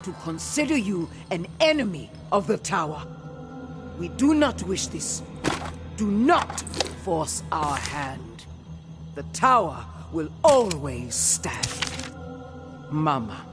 to consider you an enemy of the Tower. We do not wish this. Do not force our hand. The Tower will always stand. Mama.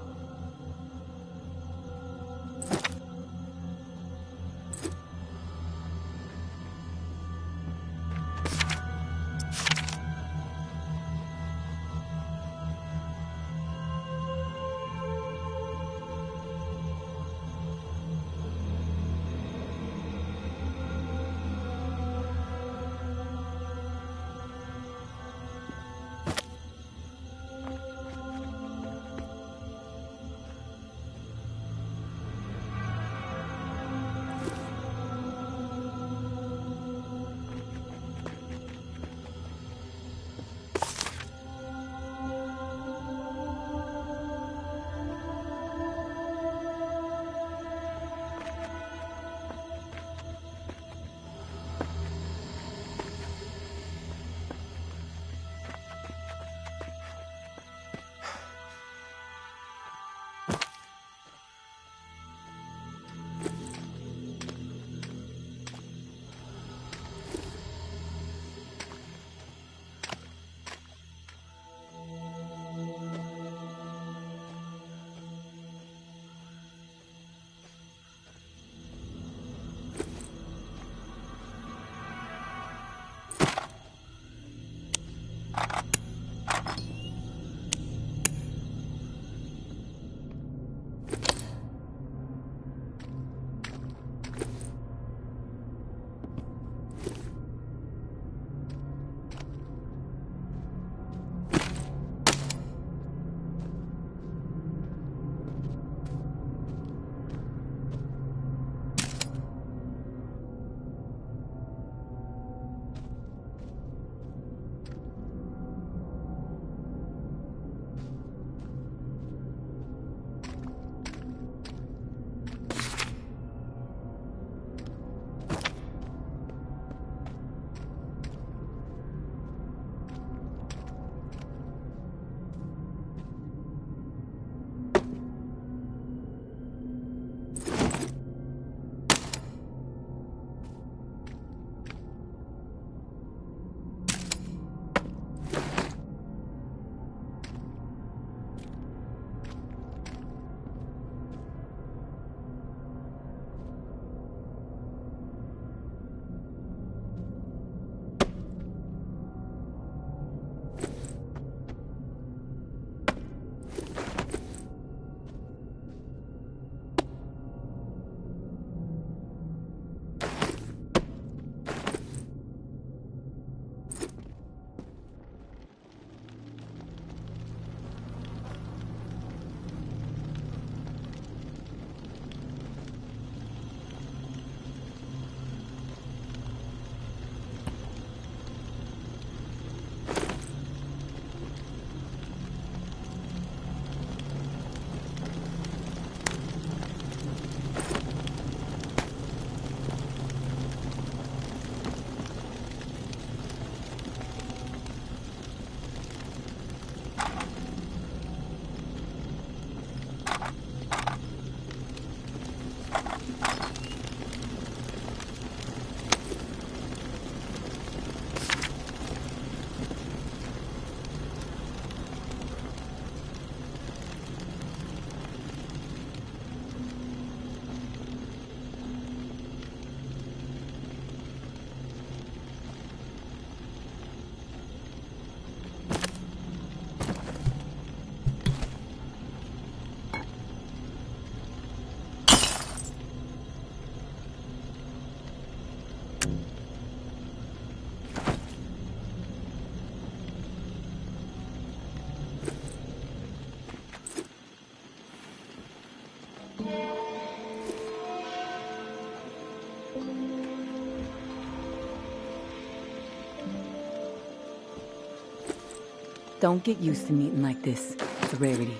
Don't get used to meeting like this. It's a rarity.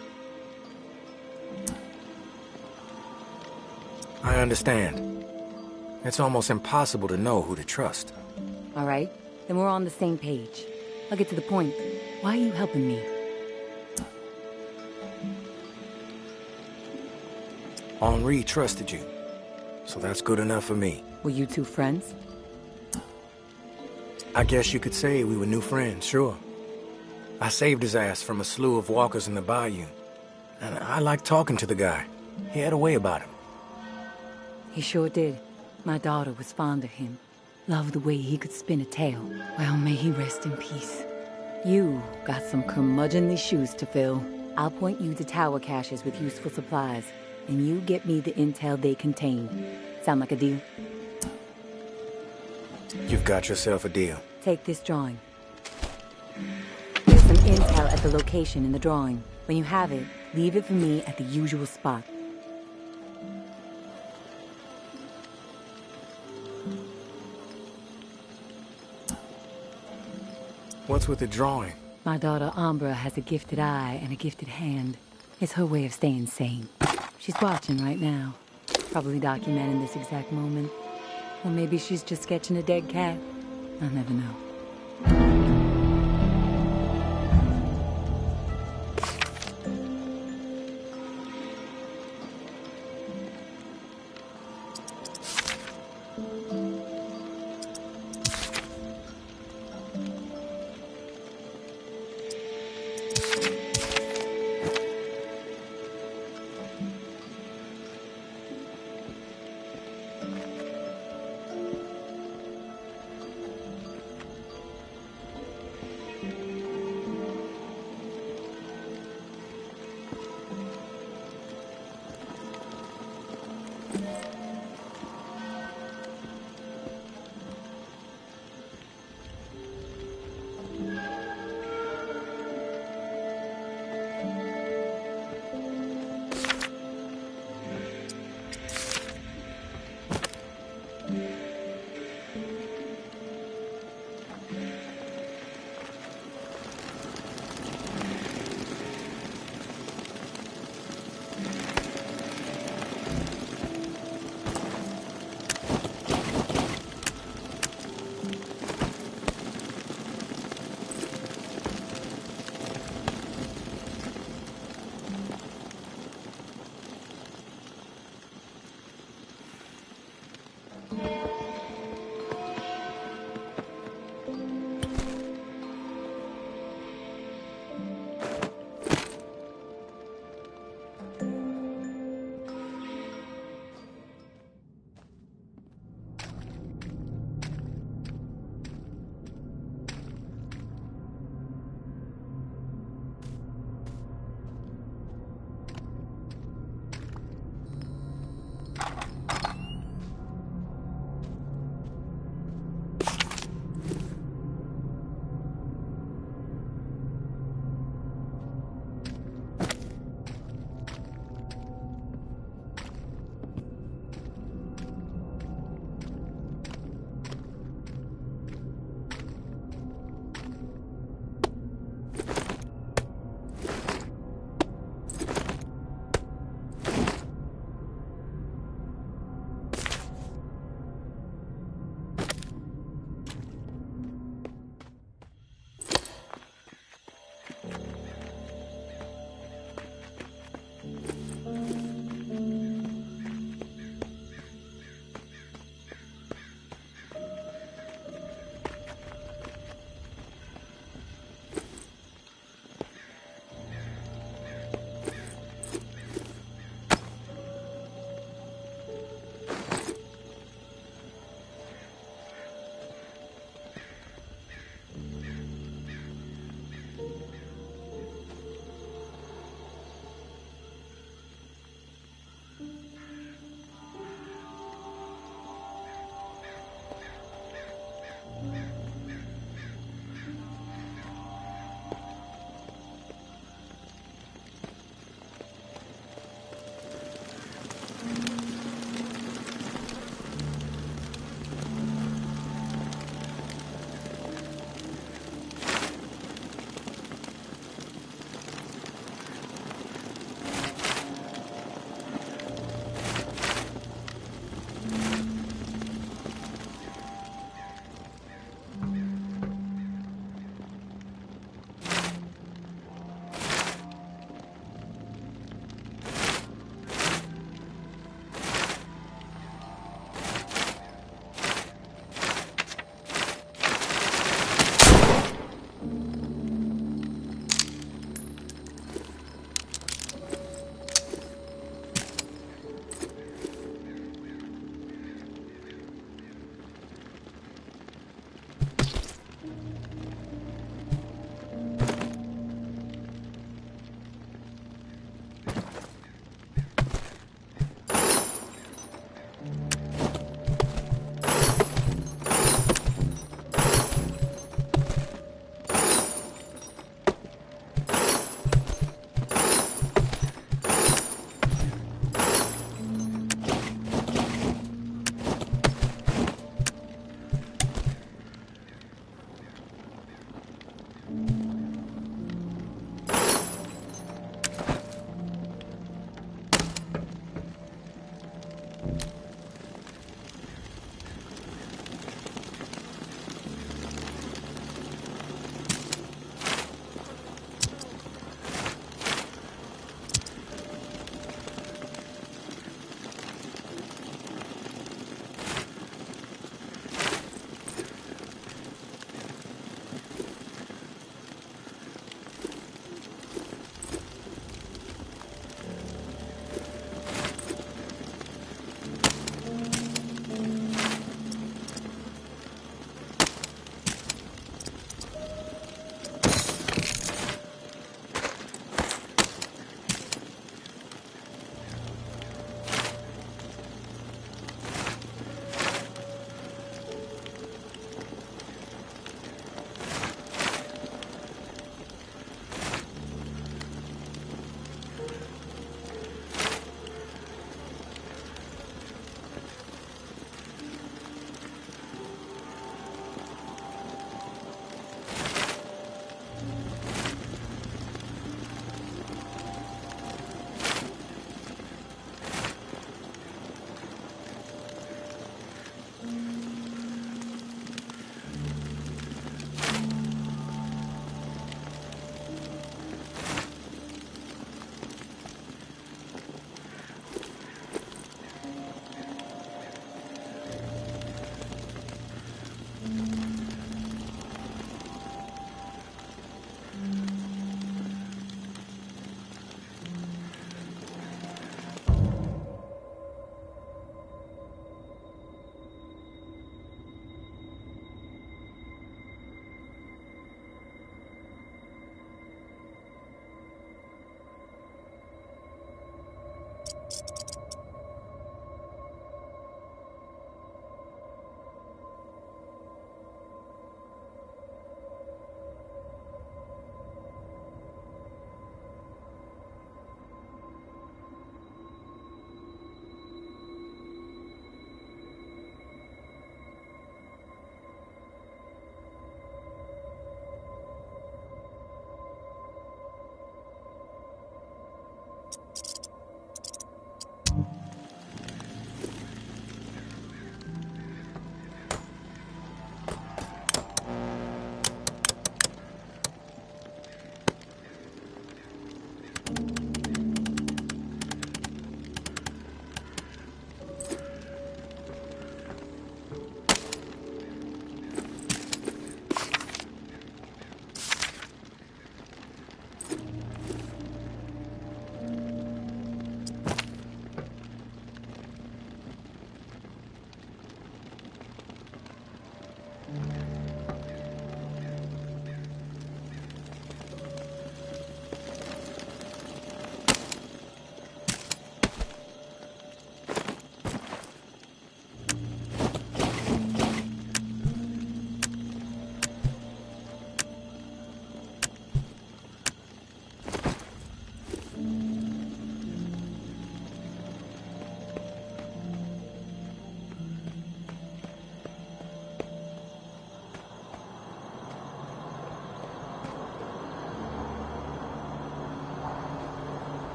I understand. It's almost impossible to know who to trust. All right, then we're on the same page. I'll get to the point. Why are you helping me? Henri trusted you, so that's good enough for me. Were you two friends? I guess you could say we were new friends, sure. I saved his ass from a slew of walkers in the bayou. And I liked talking to the guy. He had a way about him. He sure did. My daughter was fond of him. Loved the way he could spin a tale. Well, may he rest in peace. You got some curmudgeonly shoes to fill. I'll point you to tower caches with useful supplies, and you get me the intel they contain. Sound like a deal? You've got yourself a deal. Take this drawing. There's some intel at the location in the drawing. When you have it, leave it for me at the usual spot. What's with the drawing? My daughter Umbra has a gifted eye and a gifted hand. It's her way of staying sane. She's watching right now. Probably documenting this exact moment. Or maybe she's just sketching a dead cat. I'll never know.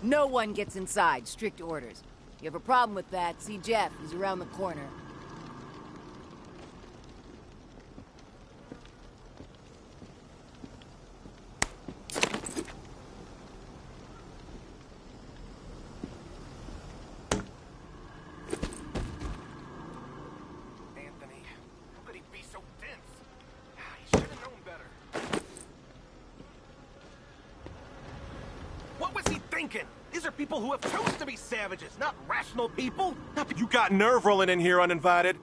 No one gets inside. Strict orders. You have a problem with that, see Jeff. He's around the corner. Anthony, how could he be so dense? He should have known better. What was he thinking? These are people who have chosen to be savages, not rational people. You got nerve rolling in here uninvited.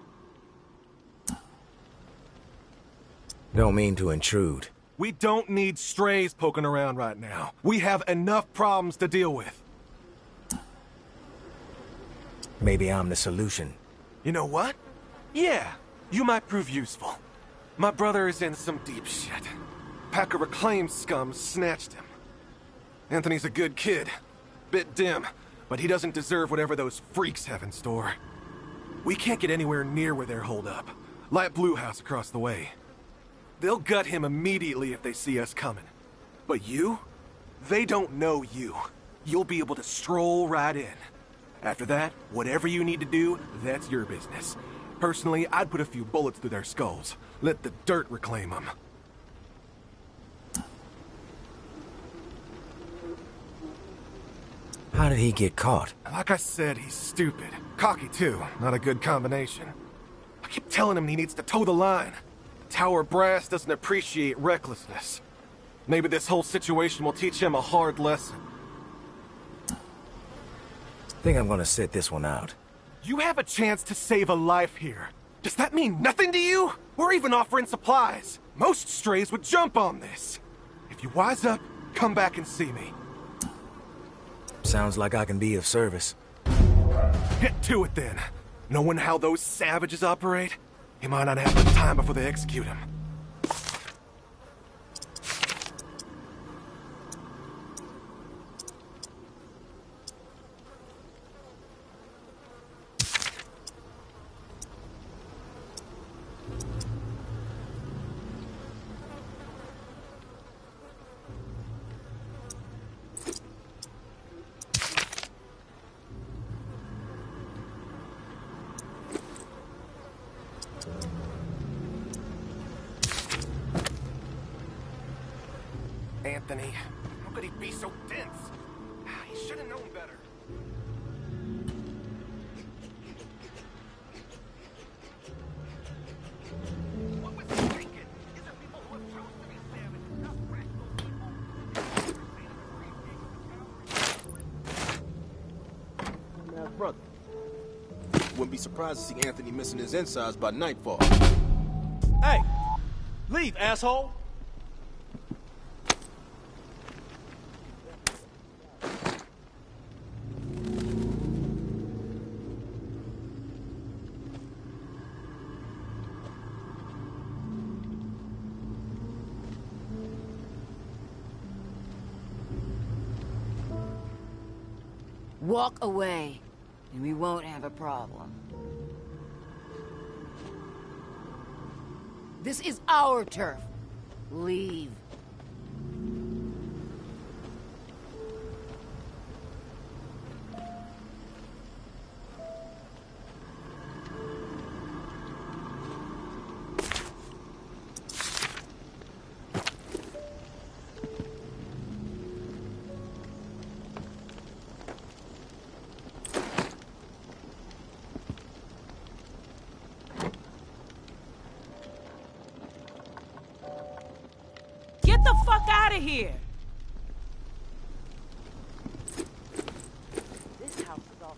Don't mean to intrude. We don't need strays poking around right now. We have enough problems to deal with. Maybe I'm the solution. You know what? Yeah, you might prove useful. My brother is in some deep shit. Pack of reclaimed scum snatched him. Anthony's a good kid. Bit dim, but he doesn't deserve whatever those freaks have in store. We can't get anywhere near where they're holed up. Light Blue House across the way. They'll gut him immediately if they see us coming. But you? They don't know you. You'll be able to stroll right in. After that, whatever you need to do, that's your business. Personally, I'd put a few bullets through their skulls. Let the dirt reclaim them. How did he get caught? Like I said, he's stupid. Cocky, too. Not a good combination. I keep telling him he needs to toe the line. Tower brass doesn't appreciate recklessness. Maybe this whole situation will teach him a hard lesson. Think I'm gonna sit this one out. You have a chance to save a life here. Does that mean nothing to you? We're even offering supplies. Most strays would jump on this. If you wise up, come back and see me. Sounds like I can be of service. Get to it then. Knowing how those savages operate, he might not have the time before they execute him. Anthony. How could he be so dense? He should have known better. What was he thinking? These are people who have chosen to be savage, not rational people. Now, brother. Wouldn't be surprised to see Anthony missing his insides by nightfall. Hey! Leave, asshole! Walk away, and we won't have a problem. This is our turf. Leave. Get the fuck out of here! This house is all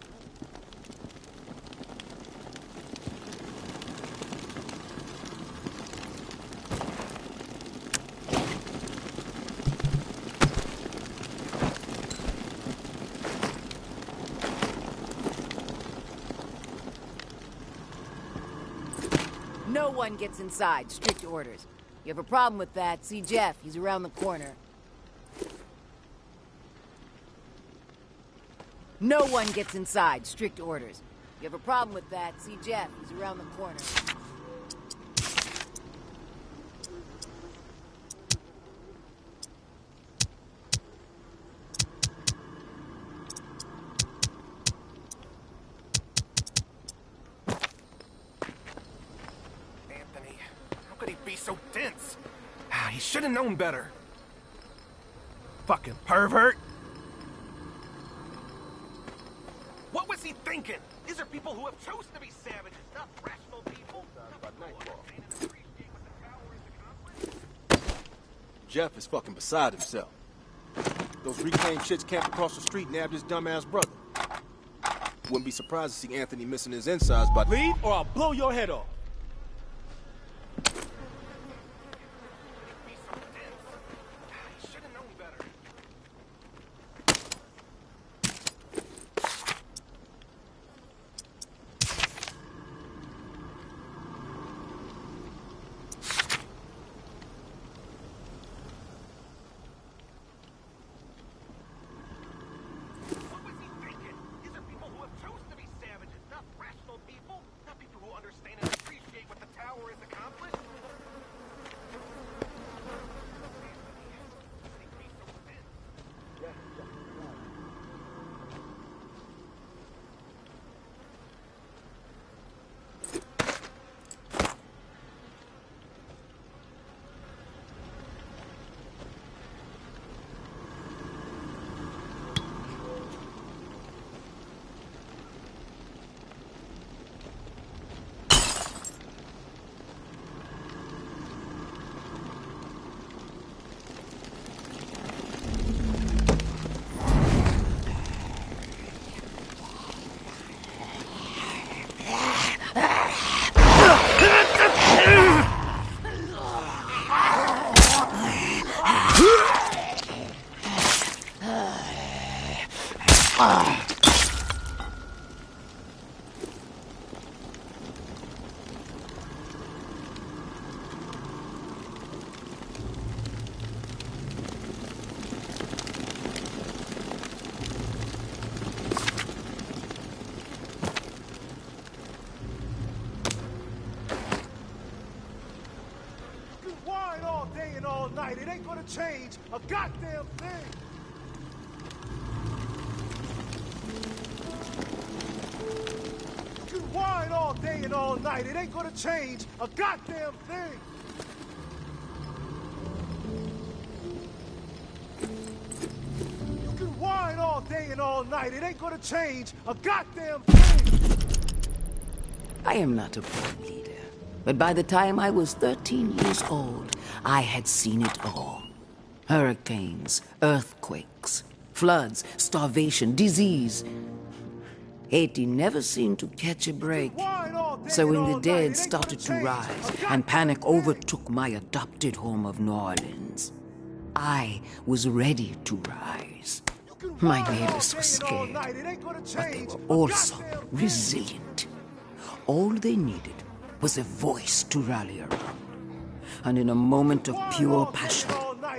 No one gets inside. Strict orders. You have a problem with that, see Jeff. He's around the corner. No one gets inside. Strict orders. You have a problem with that, see Jeff. He's around the corner. Anthony, how could he be so dense? He should have known better. Fucking pervert! What was he thinking? These are people who have chosen to be savages, not rational people. Jeff is fucking beside himself. Those reclaimed shits camped across the street nabbed his dumbass brother. Wouldn't be surprised to see Anthony missing his insides by— Leave, or I'll blow your head off. He should have known better. What was he thinking? These are people who have chosen to be savages, not rational people. Not people who understand and appreciate what the tower has accomplished. You whine all day and all night. It ain't gonna change a goddamn thing. You whine all day and all night. It ain't gonna change a goddamn thing. day and all night. It ain't gonna change a goddamn thing. I am not a born leader, but by the time I was 13 years old, I had seen it all. Hurricanes, earthquakes, floods, starvation, disease. Haiti never seemed to catch a break. So when the dead started to rise and panic overtook my adopted home of New Orleans, I was ready to rise. My neighbors were scared, but they were also resilient. All they needed was a voice to rally around. And in a moment of pure passion,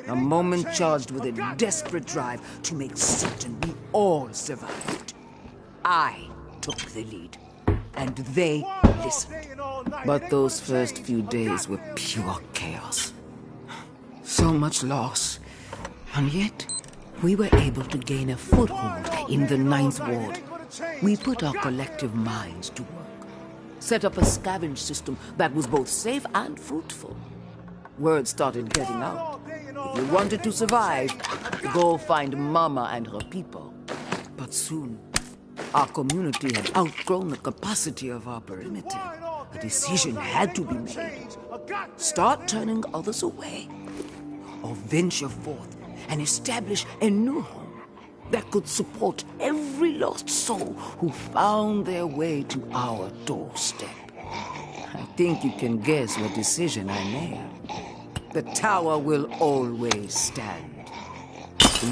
a moment charged with a desperate drive to make certain we all survived, I took the lead, and they listened. But those first few days were pure chaos. So much loss, and yet we were able to gain a foothold in the Ninth Ward. We put our collective minds to work, set up a scavenge system that was both safe and fruitful. Word started getting out. If you wanted to survive, go find Mama and her people. But soon, our community had outgrown the capacity of our perimeter. A decision had to be made. Start turning others away, or venture forth and establish a new home that could support every lost soul who found their way to our doorstep. I think you can guess what decision I made. The tower will always stand,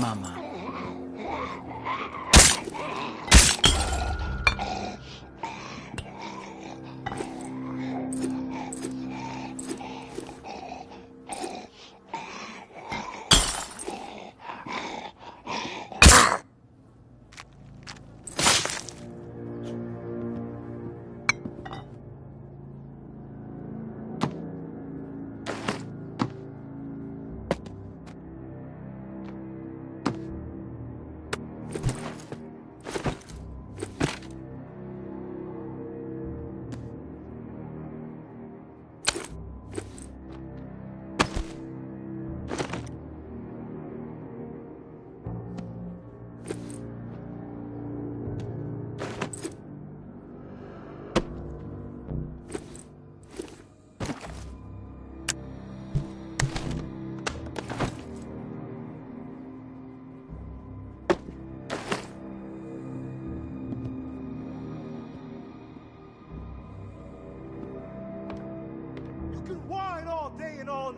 Mama.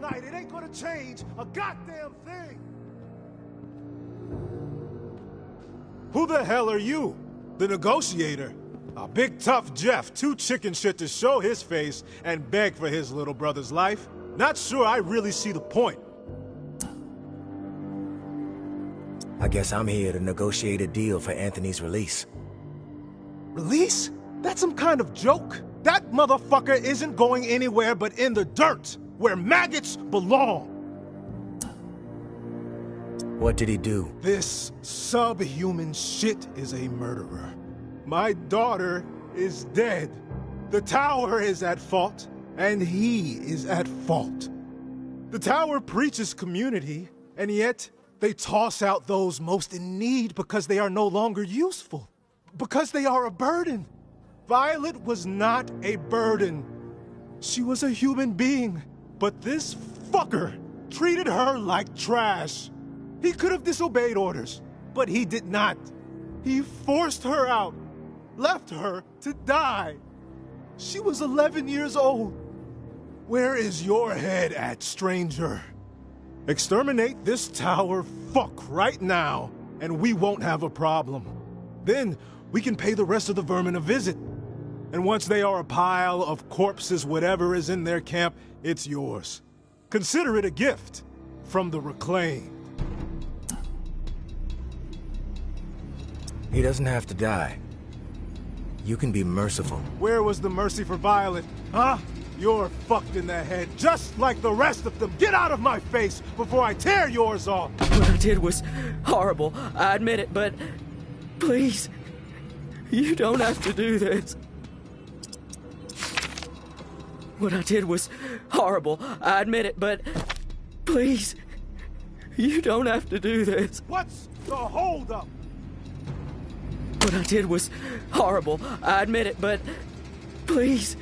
Night. It ain't gonna change a goddamn thing. Who the hell are you? The negotiator? A big tough Jeff, too chicken shit to show his face and beg for his little brother's life? Not sure I really see the point. I guess I'm here to negotiate a deal for Anthony's release. Release? That's some kind of joke. That motherfucker isn't going anywhere but in the dirt, where maggots belong. What did he do? This subhuman shit is a murderer. My daughter is dead. The tower is at fault, and he is at fault. The tower preaches community, and yet they toss out those most in need because they are no longer useful. Because they are a burden. Violet was not a burden. She was a human being. But this fucker treated her like trash. He could have disobeyed orders, but he did not. He forced her out, left her to die. She was 11 years old. Where is your head at, stranger? Exterminate this tower fuck right now, and we won't have a problem. Then we can pay the rest of the vermin a visit. And once they are a pile of corpses, whatever is in their camp, it's yours. Consider it a gift from the Reclaimed. He doesn't have to die. You can be merciful. Where was the mercy for Violet, huh? You're fucked in the head, just like the rest of them. Get out of my face before I tear yours off. What I did was horrible, I admit it, but please, you don't have to do this. What I did was horrible, I admit it, but please, you don't have to do this. What's the holdup? What I did was horrible. I admit it, but please,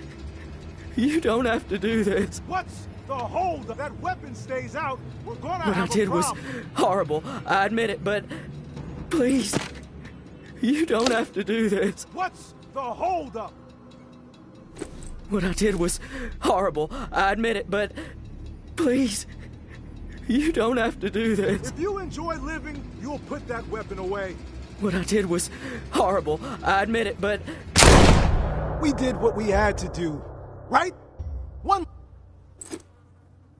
you don't have to do this. What's the hold? That weapon stays out. We're gonna have a problem. What I did was horrible. I admit it, but please, you don't have to do this. What's the hold up? What I did was horrible. I admit it, but please, you don't have to do this. If you enjoy living, you'll put that weapon away. What I did was horrible. I admit it, but We did what we had to do, right? One.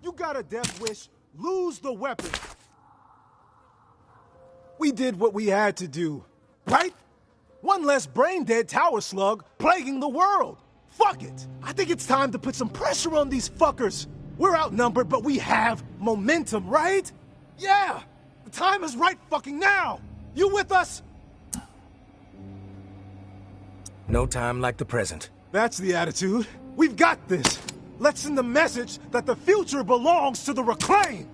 You got a death wish. Lose the weapon. We did what we had to do, right? One less brain-dead tower slug plaguing the world. Fuck it. I think it's time to put some pressure on these fuckers. We're outnumbered, but we have momentum, right? Yeah! The time is right fucking now! You with us? No time like the present. That's the attitude. We've got this. Let's send the message that the future belongs to the Reclaimed.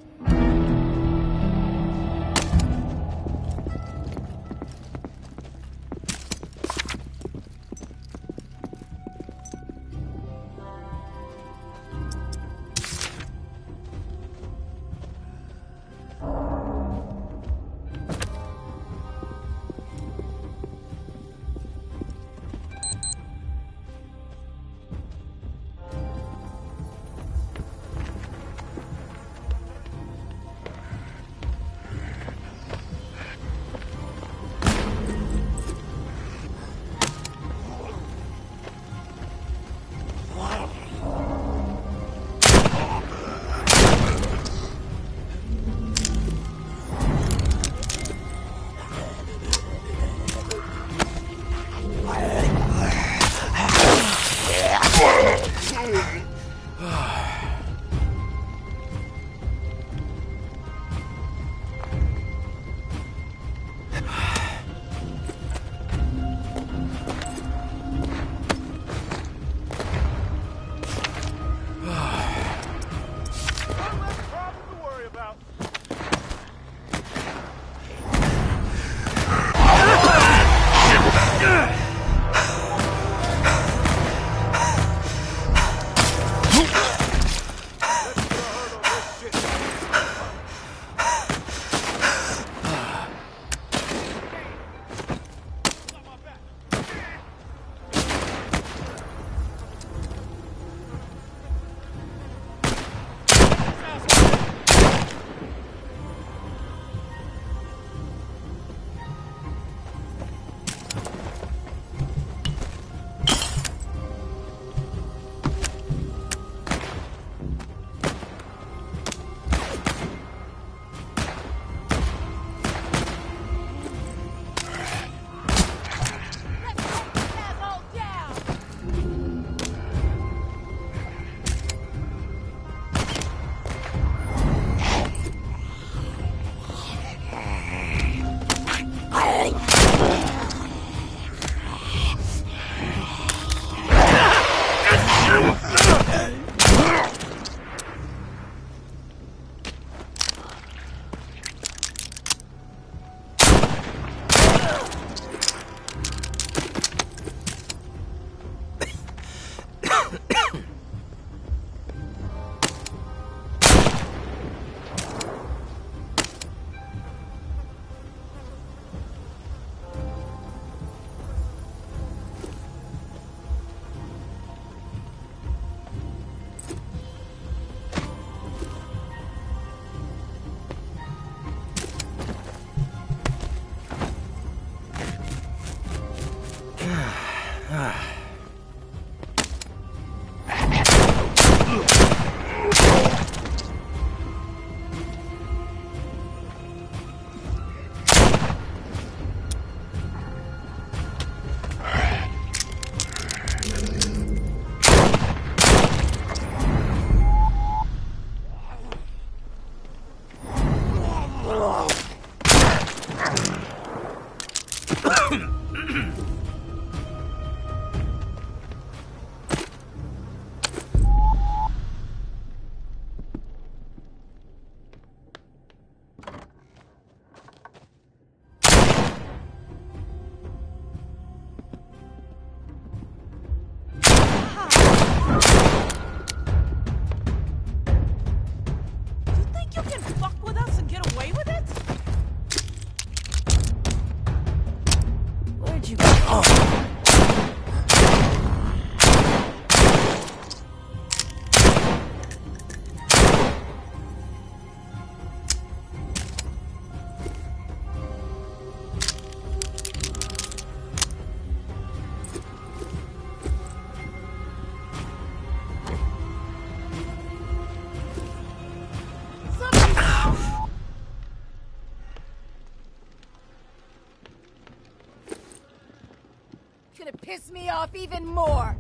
gonna piss me off even more.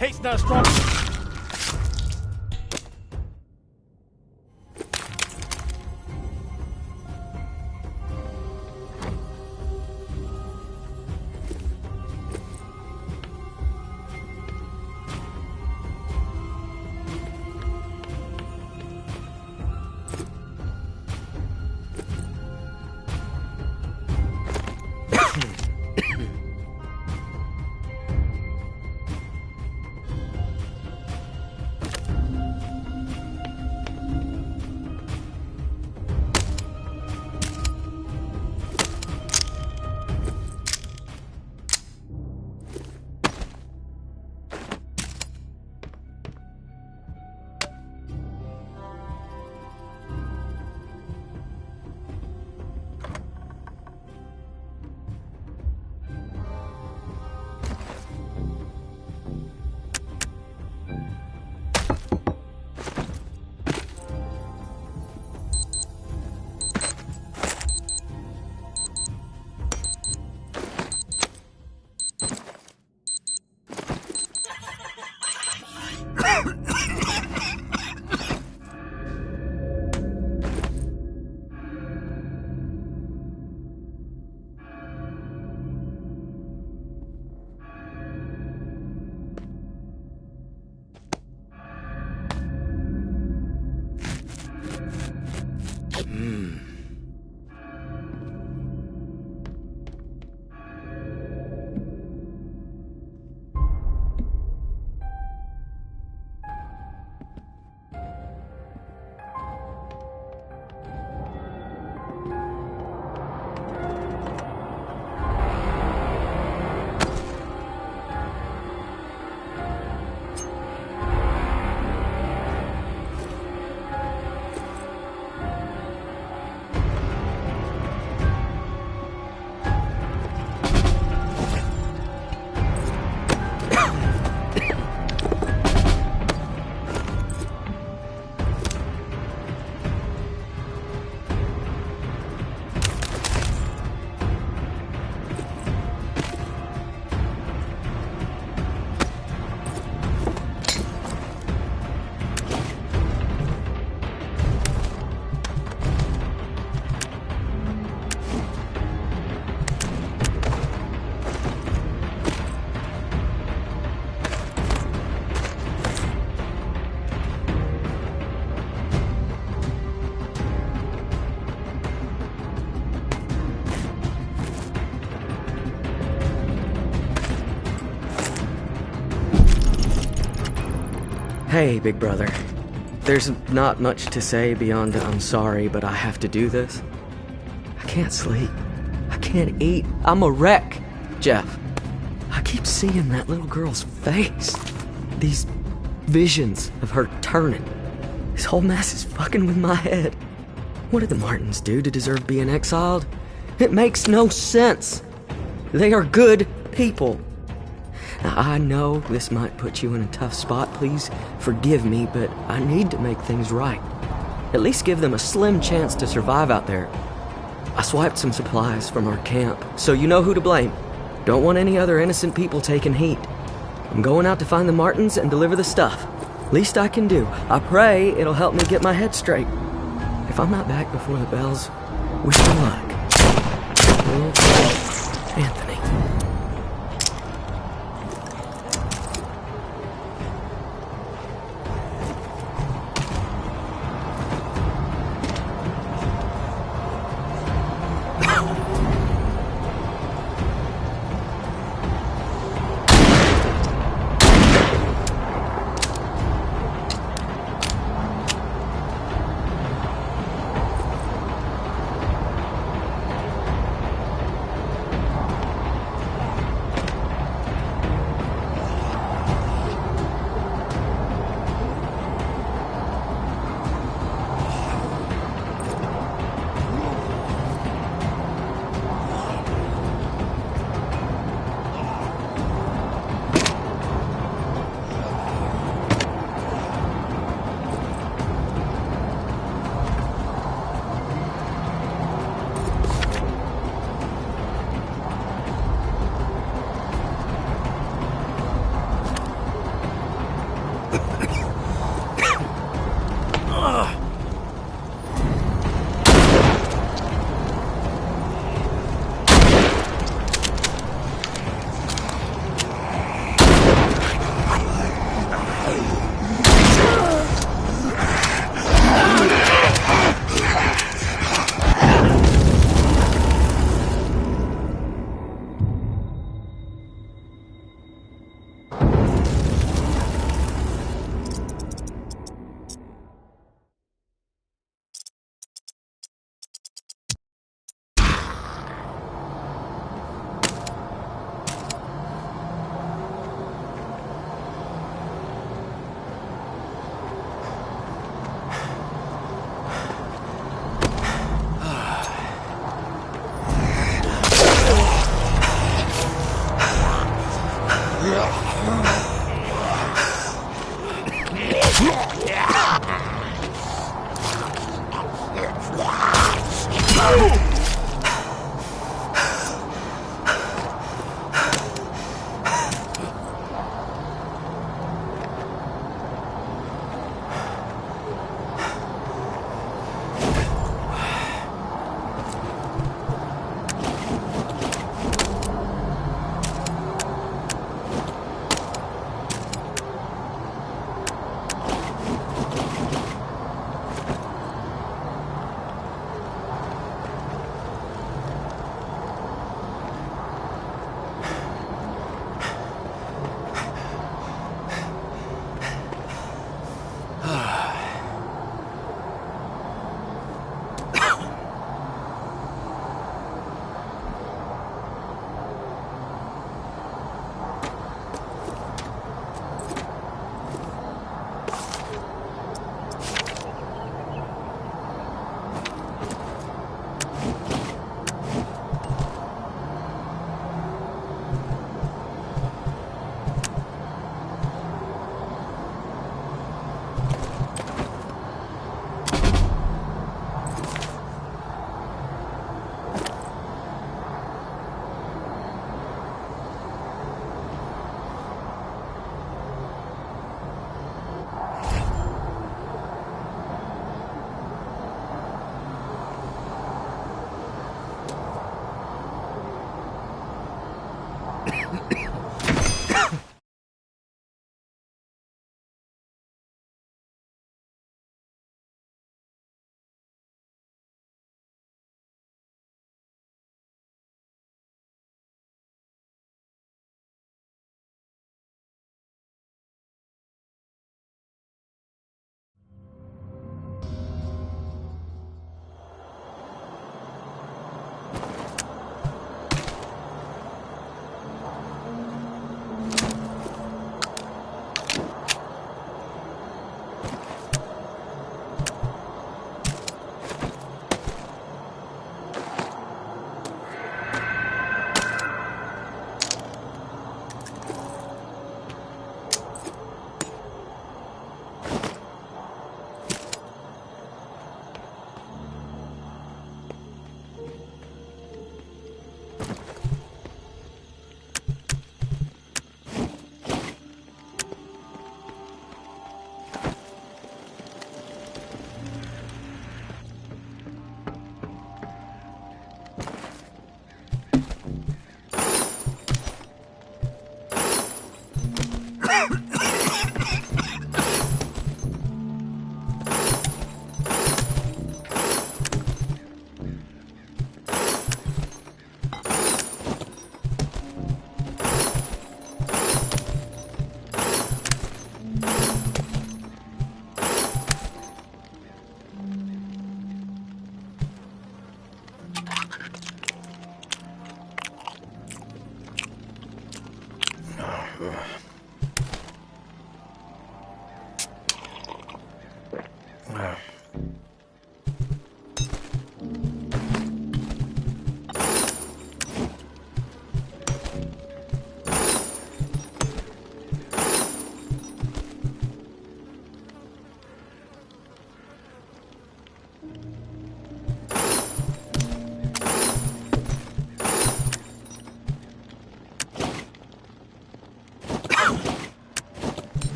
Hate's not strong. Hey, big brother. There's not much to say beyond I'm sorry, but I have to do this. I can't sleep. I can't eat. I'm a wreck, Jeff. I keep seeing that little girl's face. These visions of her turning. This whole mess is fucking with my head. What did the Martins do to deserve being exiled? It makes no sense. They are good people. Now, I know this might put you in a tough spot. Please forgive me, but I need to make things right. At least give them a slim chance to survive out there. I swiped some supplies from our camp, so you know who to blame. Don't want any other innocent people taking heat. I'm going out to find the Martins and deliver the stuff. Least I can do. I pray it'll help me get my head straight. If I'm not back before the bells, wish me luck. Anthony.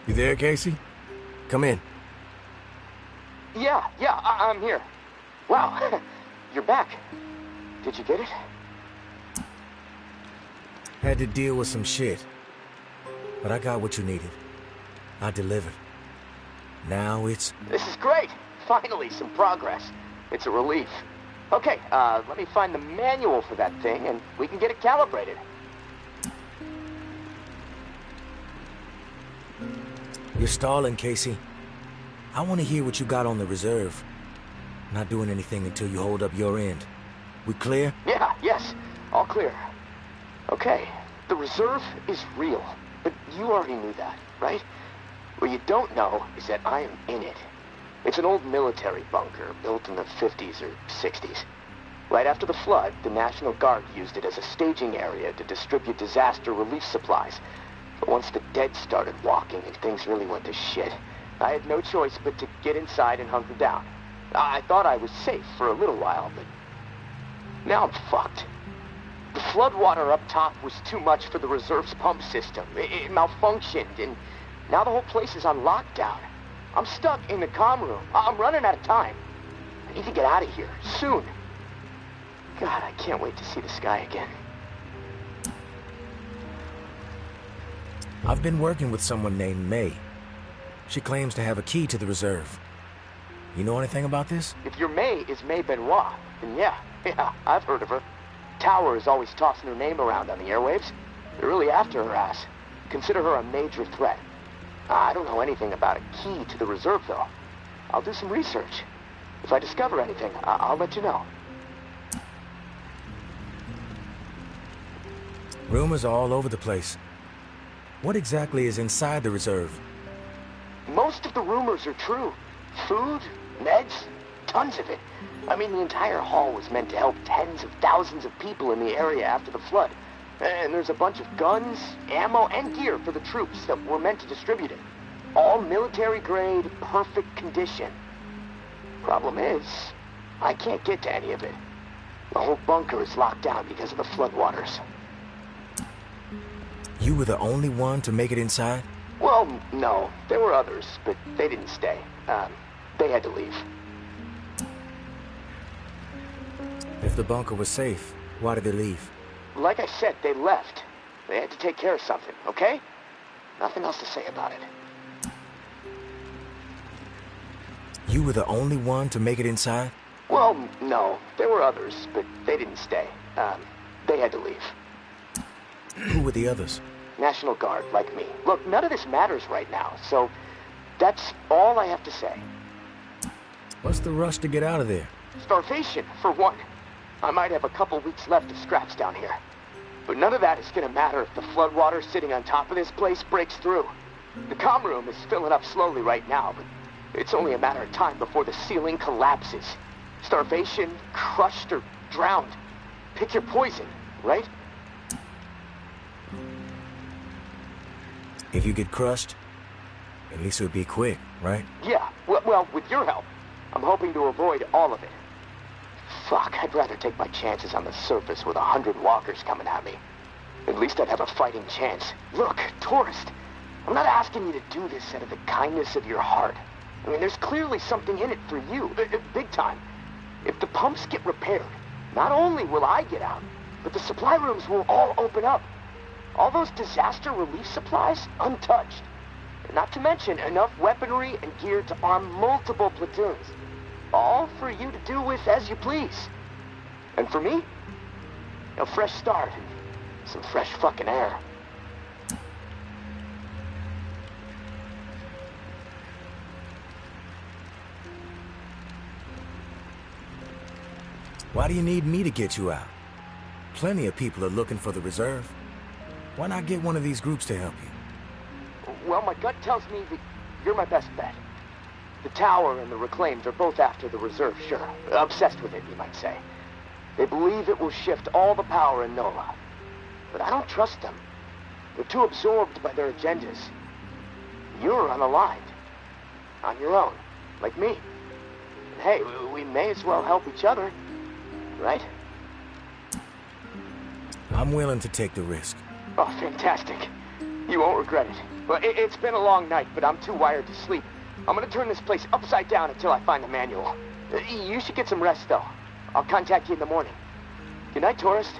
You there, Casey? Come in. Yeah, I'm here. Wow, you're back. Did you get it? Had to deal with some shit. But I got what you needed. I delivered. Now it's... This is great. Finally, some progress. It's a relief. Okay, let me find the manual for that thing and we can get it calibrated. You're stalling, Casey. I want to hear what you got on the reserve. Not doing anything until you hold up your end. We clear? Yeah, yes. All clear. Okay, the reserve is real. But you already knew that, right? What you don't know is that I am in it. It's an old military bunker built in the 50s or 60s. Right after the flood, the National Guard used it as a staging area to distribute disaster relief supplies. But once the dead started walking and things really went to shit, I had no choice but to get inside and hunker down. I thought I was safe for a little while, but now I'm fucked. The floodwater up top was too much for the reserve's pump system. It malfunctioned, and now the whole place is on lockdown. I'm stuck in the comm room. I'm running out of time. I need to get out of here, soon. God, I can't wait to see the sky again. I've been working with someone named May. She claims to have a key to the reserve. You know anything about this? If your May is May Benoit, then yeah, I've heard of her. Tower is always tossing her name around on the airwaves. They're really after her ass. Consider her a major threat. I don't know anything about a key to the reserve, though. I'll do some research. If I discover anything, I'll let you know. Rumors are all over the place. What exactly is inside the reserve? Most of the rumors are true. Food, meds, tons of it. I mean, the entire haul was meant to help tens of thousands of people in the area after the flood. And there's a bunch of guns, ammo, and gear for the troops that were meant to distribute it. All military-grade, perfect condition. Problem is, I can't get to any of it. The whole bunker is locked down because of the floodwaters. You were the only one to make it inside? Well, no. There were others, but they didn't stay. They had to leave. If the bunker was safe, why did they leave? Like I said, they left. They had to take care of something, okay? Nothing else to say about it. You were the only one to make it inside? Well, no. There were others, but they didn't stay. They had to leave. Who were the others? National Guard, like me. Look, none of this matters right now, so that's all I have to say. What's the rush to get out of there? Starvation, for one. I might have a couple weeks left of scraps down here. But none of that is gonna matter if the floodwater sitting on top of this place breaks through. The comm room is filling up slowly right now, but it's only a matter of time before the ceiling collapses. Starvation, crushed, or drowned. Pick your poison, right? If you get crushed, at least it would be quick, right? Yeah, well, with your help. I'm hoping to avoid all of it. Fuck, I'd rather take my chances on the surface with 100 walkers coming at me. At least I'd have a fighting chance. Look, tourist, I'm not asking you to do this out of the kindness of your heart. I mean, there's clearly something in it for you, big time. If the pumps get repaired, not only will I get out, but the supply rooms will all open up. All those disaster relief supplies, untouched. Not to mention enough weaponry and gear to arm multiple platoons. All for you to do with as you please. And for me, a fresh start and some fresh fucking air. Why do you need me to get you out? Plenty of people are looking for the reserve. Why not get one of these groups to help you? Well, my gut tells me that you're my best bet. The Tower and the Reclaimed are both after the reserve, sure. Obsessed with it, you might say. They believe it will shift all the power in NOLA. But I don't trust them. They're too absorbed by their agendas. You're unaligned. On your own, like me. And hey, we may as well help each other, right? I'm willing to take the risk. Oh, fantastic. You won't regret it. Well, it's been a long night, but I'm too wired to sleep. I'm gonna turn this place upside down until I find the manual. You should get some rest, though. I'll contact you in the morning. Good night, tourist.